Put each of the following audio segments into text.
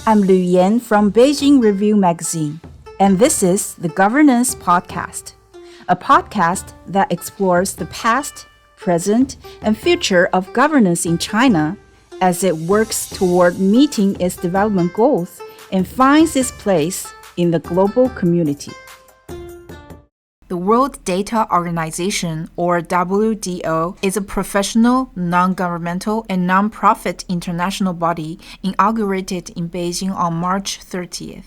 I'm Lu Yan from Beijing Review Magazine, and this is the Governance Podcast, a podcast that explores the past, present, and future of governance in China as it works toward meeting its development goals and finds its place in the global community. The World Data Organization, or WDO, is a professional, non-governmental, and non-profit international body inaugurated in Beijing on March 30th.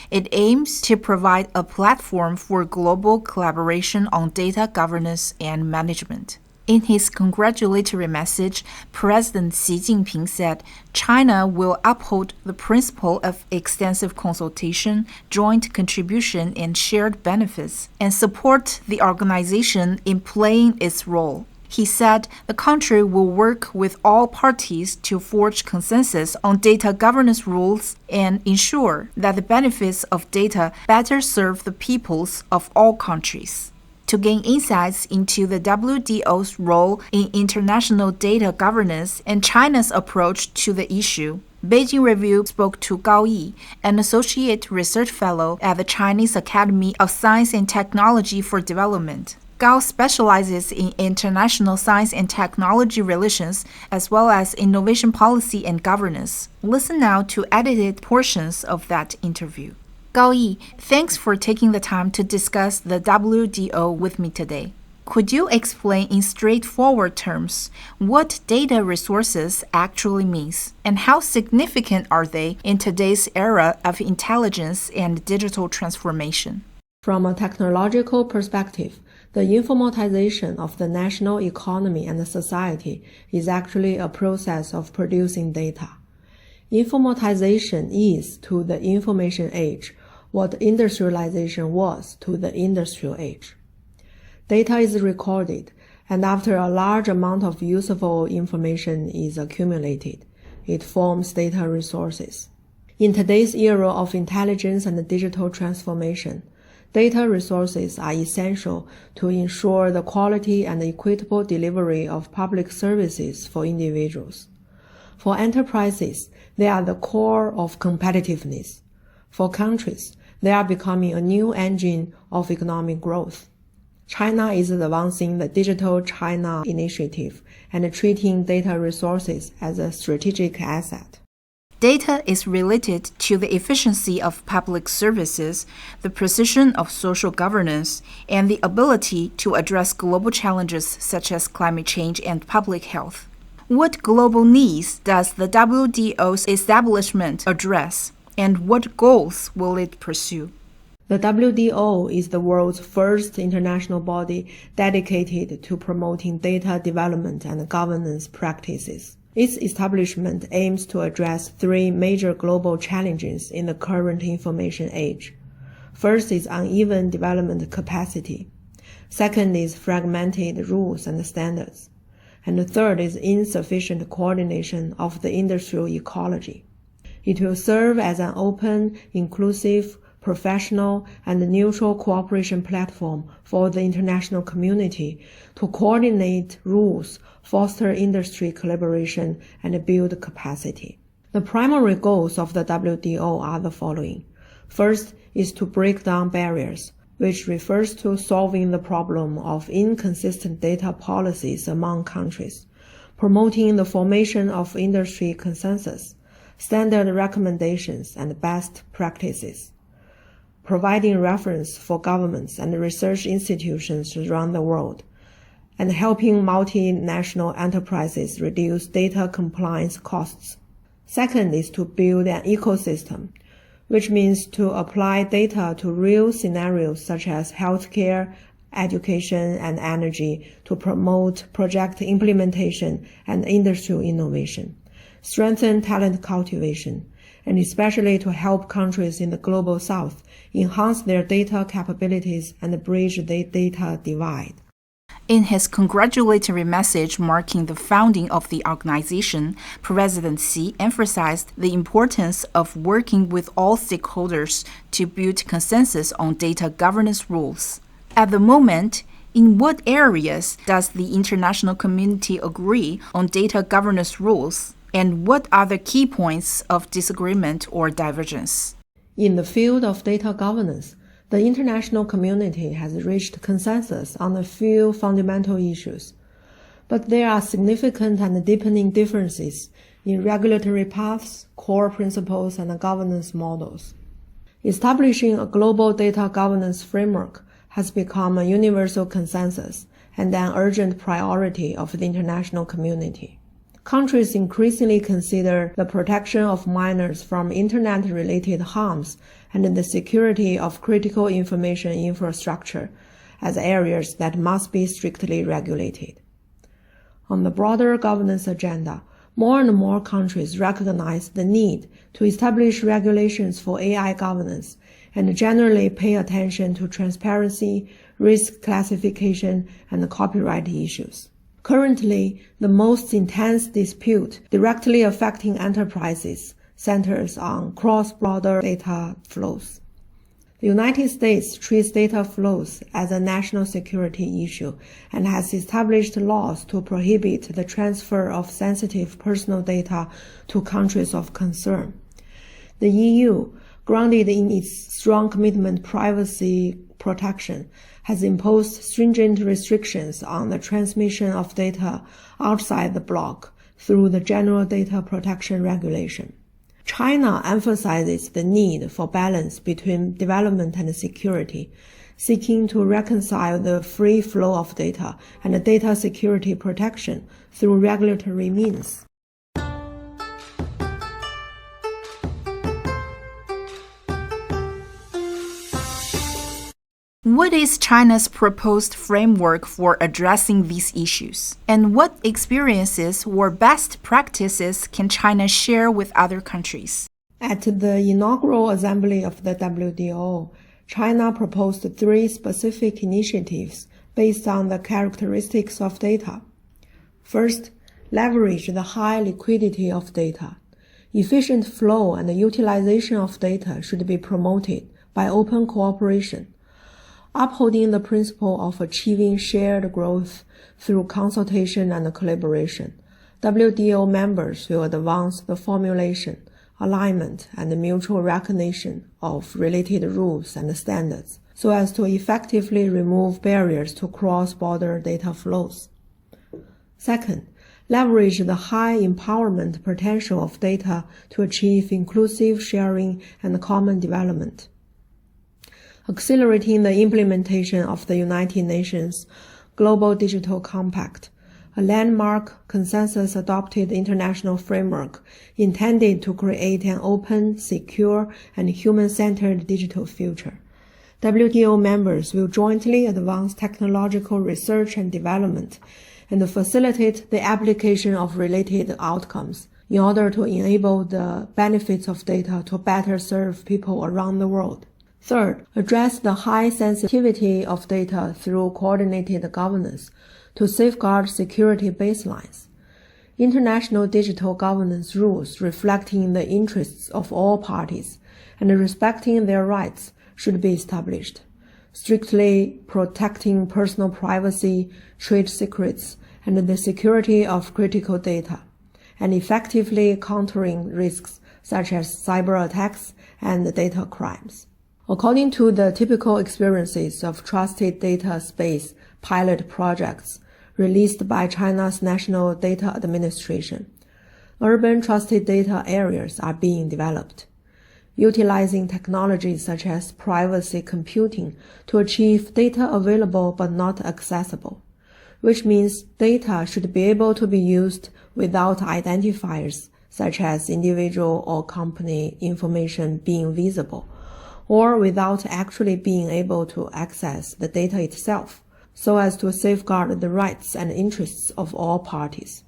It aims to provide a platform for global collaboration on data governance and management. In his congratulatory message, President Xi Jinping said China will uphold the principle of extensive consultation, joint contribution, and shared benefits, and support the organization in playing its role. He said the country will work with all parties to forge consensus on data governance rules and ensure that the benefits of data better serve the peoples of all countries. To gain insights into the WDO's role in international data governance and China's approach to the issue, Beijing Review spoke to Gao Yi, an associate research fellow at the Chinese Academy of Science and Technology for Development. Gao specializes in international science and technology relations as well as innovation policy and governance. Listen now to edited portions of that interview. Gao Yi, thanks for taking the time to discuss the WDO with me today. Could you explain in straightforward terms what data resources actually means and how significant are they in today's era of intelligence and digital transformation? From a technological perspective, the informatization of the national economy and society is actually a process of producing data. Informatization is, to the information age, what industrialization was to the industrial age. Data is recorded, and after a large amount of useful information is accumulated, it forms data resources. In today's era of intelligence and digital transformation, data resources are essential to ensure the quality and equitable delivery of public services for individuals. For enterprises, they are the core of competitiveness. For countries, they are becoming a new engine of economic growth. China is advancing the Digital China initiative and treating data resources as a strategic asset. Data is related to the efficiency of public services, the precision of social governance, and the ability to address global challenges such as climate change and public health. What global needs does the WDO's establishment address, and what goals will it pursue? The WDO is the world's first international body dedicated to promoting data development and governance practices. Its establishment aims to address three major global challenges in the current information age. First is uneven development capacity. Second is fragmented rules and standards. And the third is insufficient coordination of the industrial ecology. It will serve as an open, inclusive, professional, and neutral cooperation platform for the international community to coordinate rules, foster industry collaboration, and build capacity. The primary goals of the WDO are the following. First is to break down barriers, which refers to solving the problem of inconsistent data policies among countries, promoting the formation of industry consensus, standard recommendations, and best practices, providing reference for governments and research institutions around the world, and helping multinational enterprises reduce data compliance costs. Second is to build an ecosystem, which means to apply data to real scenarios such as healthcare, education, and energy to promote project implementation and industrial innovation, strengthen talent cultivation, and especially to help countries in the global south enhance their data capabilities and bridge the data divide. In his congratulatory message marking the founding of the organization, President Xi emphasized the importance of working with all stakeholders to build consensus on data governance rules. At the moment, in what areas does the international community agree on data governance rules? And what are the key points of disagreement or divergence? In the field of data governance, the international community has reached consensus on a few fundamental issues, but there are significant and deepening differences in regulatory paths, core principles, and governance models. Establishing a global data governance framework has become a universal consensus and an urgent priority of the international community. Countries increasingly consider the protection of minors from internet-related harms and the security of critical information infrastructure as areas that must be strictly regulated. On the broader governance agenda, more and more countries recognize the need to establish regulations for AI governance and generally pay attention to transparency, risk classification, and copyright issues. Currently, the most intense dispute directly affecting enterprises centers on cross-border data flows. The United States treats data flows as a national security issue and has established laws to prohibit the transfer of sensitive personal data to countries of concern. The EU, grounded in its strong commitment to privacy protection, has imposed stringent restrictions on the transmission of data outside the bloc through the General Data Protection Regulation. China emphasizes the need for balance between development and security, seeking to reconcile the free flow of data and data security protection through regulatory means. What is China's proposed framework for addressing these issues? And what experiences or best practices can China share with other countries? At the inaugural assembly of the WTO, China proposed 3 specific initiatives based on the characteristics of data. First, leverage the high liquidity of data. Efficient flow and utilization of data should be promoted by open cooperation, upholding the principle of achieving shared growth through consultation and collaboration. WTO members will advance the formulation, alignment, and mutual recognition of related rules and standards so as to effectively remove barriers to cross-border data flows. Second, leverage the high empowerment potential of data to achieve inclusive sharing and common development. Accelerating the implementation of the United Nations Global Digital Compact, a landmark consensus-adopted international framework intended to create an open, secure, and human-centered digital future. WTO members will jointly advance technological research and development and facilitate the application of related outcomes in order to enable the benefits of data to better serve people around the world. Third, address the high sensitivity of data through coordinated governance to safeguard security baselines. International digital governance rules reflecting the interests of all parties and respecting their rights should be established, strictly protecting personal privacy, trade secrets, and the security of critical data, and effectively countering risks such as cyber attacks and data crimes. According to the typical experiences of trusted data space pilot projects released by China's National Data Administration, urban trusted data areas are being developed, utilizing technologies such as privacy computing to achieve data available but not accessible, which means data should be able to be used without identifiers such as individual or company information being visible, or without actually being able to access the data itself, so as to safeguard the rights and interests of all parties.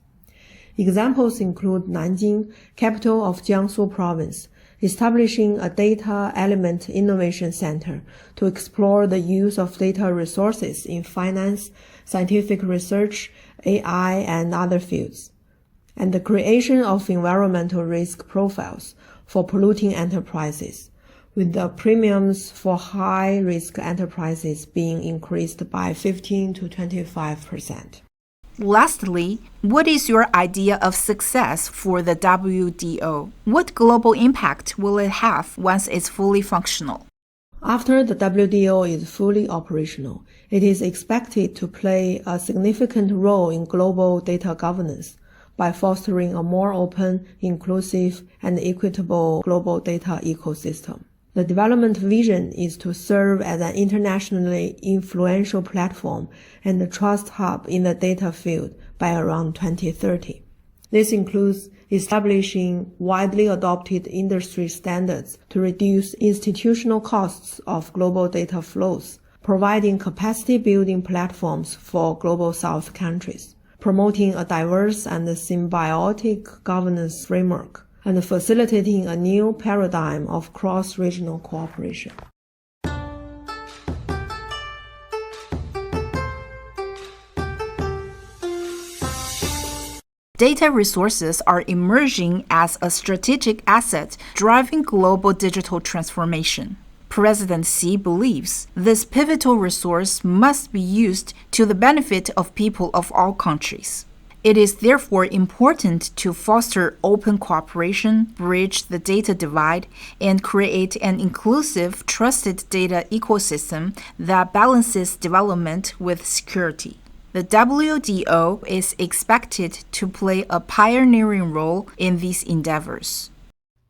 Examples include Nanjing, capital of Jiangsu province, establishing a Data Element Innovation Center to explore the use of data resources in finance, scientific research, AI, and other fields, and the creation of environmental risk profiles for polluting enterprises, with the premiums for high-risk enterprises being increased by 15 to 25%. Lastly, what is your idea of success for the WDO? What global impact will it have once it's fully functional? After the WDO is fully operational, it is expected to play a significant role in global data governance by fostering a more open, inclusive, and equitable global data ecosystem. The development vision is to serve as an internationally influential platform and a trust hub in the data field by around 2030. This includes establishing widely adopted industry standards to reduce institutional costs of global data flows, providing capacity-building platforms for Global South countries, promoting a diverse and symbiotic governance framework, and facilitating a new paradigm of cross-regional cooperation. Data resources are emerging as a strategic asset driving global digital transformation. President Xi believes this pivotal resource must be used to the benefit of people of all countries. It is therefore important to foster open cooperation, bridge the data divide, and create an inclusive, trusted data ecosystem that balances development with security. The WDO is expected to play a pioneering role in these endeavors.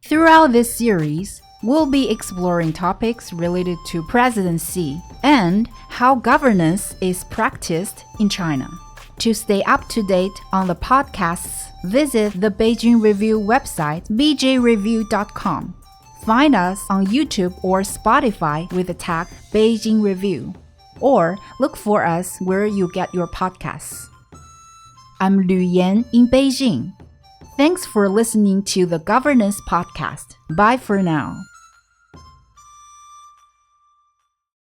Throughout this series, we'll be exploring topics related to President Xi and how governance is practiced in China. To stay up to date on the podcasts, visit the Beijing Review website, bjreview.com. Find us on YouTube or Spotify with the tag Beijing Review, or look for us where you get your podcasts. I'm Lu Yan in Beijing. Thanks for listening to the Governance Podcast. Bye for now.